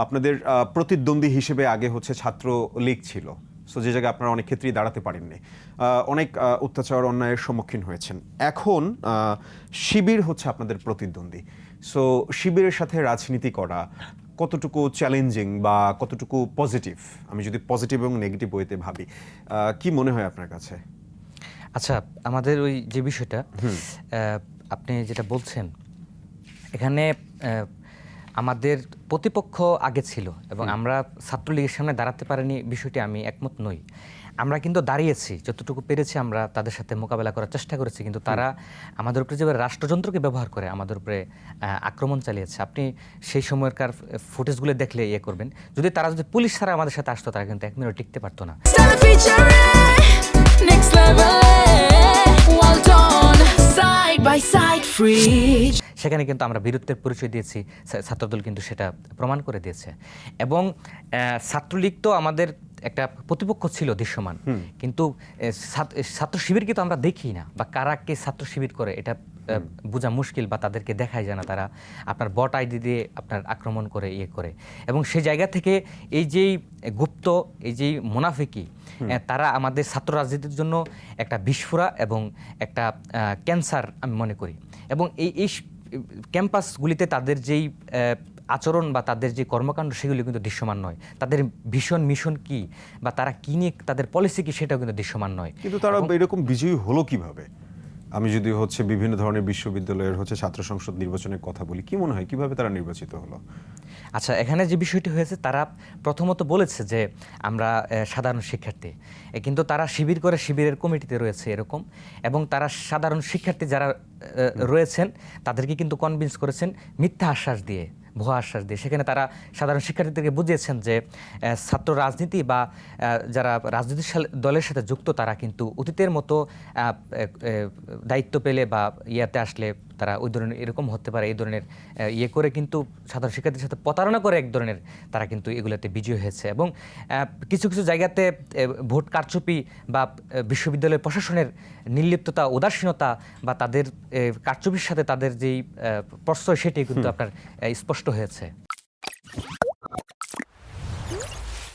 আপনাদের প্রতিদ্বন্দ্বী হিসেবে আগে হচ্ছে ছাত্রলীগ ছিল। সো যে জায়গায় আপনারা অনেক ক্ষেত্রেই দাঁড়াতে পারেননি, অনেক অত্যাচার অন্যায়ের সম্মুখীন হয়েছেন। এখন শিবির হচ্ছে আপনাদের প্রতিদ্বন্দ্বী। সো শিবিরের সাথে রাজনীতি করা কতটুকু চ্যালেঞ্জিং বা কতটুকু পজিটিভ, আমি যদি পজিটিভ এবং নেগেটিভ ওয়েতে ভাবি, কি মনে হয় আপনার কাছে? আচ্ছা, আমাদের ওই যে বিষয়টা আপনি যেটা বলছেন, এখানে আমাদের প্রতিপক্ষ আগে ছিল এবং আমরা ছাত্রলীগের সামনে দাঁড়াতে পারিনি, বিষয়টি আমি একমত নই। আমরা কিন্তু দাঁড়িয়েছি, যতটুকু পেরেছি আমরা তাদের সাথে মোকাবেলা করার চেষ্টা করেছি, কিন্তু তারা আমাদের উপরে যেভাবে রাষ্ট্রযন্ত্রকে ব্যবহার করে আমাদের উপরে আক্রমণ চালিয়েছে। আপনি সেই সময়কার ফুটেজগুলো দেখলে ইয়ে করবেন, যদি তারা যদি পুলিশ ছাড়া আমাদের সাথে আসতো তারা কিন্তু 1 মিনিট টিকতে পারতো না। সেখানে কিন্তু আমরা বীরত্বের পরিচয় দিয়েছি, ছাত্রদল কিন্তু সেটা প্রমাণ করে দিয়েছে। এবং ছাত্রলীগ তো আমাদের একটা প্রতিপক্ষ ছিল দৃশ্যমান, কিন্তু ছাত্র শিবিরকে তো আমরা দেখি না, বা কারা কে ছাত্র শিবির করে এটা বোঝা মুশকিল, বা তাদেরকে দেখাই যায় না। তারা আপনার বট আইডি দিয়ে আপনার আক্রমণ করে ইয়ে করে, এবং সেই জায়গা থেকে এই যেই গুপ্ত এই যেই মুনাফিকি, তারা আমাদের ছাত্র রাজনীতির জন্য একটা বিস্ফোরা এবং একটা ক্যান্সার আমি মনে করি। এবং এই ক্যাম্পাসগুলিতে তাদের যেই আচরণ বা তাদের যে কর্মকাণ্ড সেগুলি কিন্তু দৃশ্যমান নয়। তাদের ভীষণ মিশন কি বা তারা কি নিয়ে তাদের পলিসি কি সেটাও কিন্তু দৃশ্যমান নয়। কিন্তু তারা এরকম বিজয়ী হলো কিভাবে? আমি যদি হচ্ছে বিভিন্ন ধরনের বিশ্ববিদ্যালয়ের হচ্ছে ছাত্র সংসদ নির্বাচনের কথা বলি, কি মনে হয় কিভাবে তারা নির্বাচিত হলো? আচ্ছা, এখানে যে বিষয়টি হয়েছে, তারা প্রথমত বলেছে যে আমরা সাধারণ শিক্ষার্থী, কিন্তু তারা শিবির করে শিবিরের কমিটিতে রয়েছে এরকম, এবং তারা সাধারণ শিক্ষার্থী যারা রয়েছেন তাদেরকে কিন্তু কনভিন্স করেছেন মিথ্যা আশ্বাস দিয়ে, ভুয়া আশ্বাস দিয়ে। সেখানে তারা সাধারণ শিক্ষার্থীদেরকে বুঝিয়েছেন যে ছাত্র রাজনীতি বা যারা রাজনৈতিক দলের সাথে যুক্ত তারা কিন্তু অতীতের মতো দায়িত্ব পেলে বা ইয়াতে আসলে তারা ওই ধরনের এরকম হতে পারে, এই ধরনের ইয়ে করে কিন্তু সাধারণ শিক্ষার্থীর সাথে প্রতারণা করে এক ধরনের তারা কিন্তু এগুলোতে বিজয়ী হয়েছে। এবং কিছু কিছু জায়গাতে ভোট কারচুপি বা বিশ্ববিদ্যালয় প্রশাসনের নির্লিপ্ততা, উদাসীনতা বা তাদের কারচুপির সাথে তাদের যেই প্রশ্রয়, সেটি কিন্তু আপনার স্পষ্ট হয়েছে।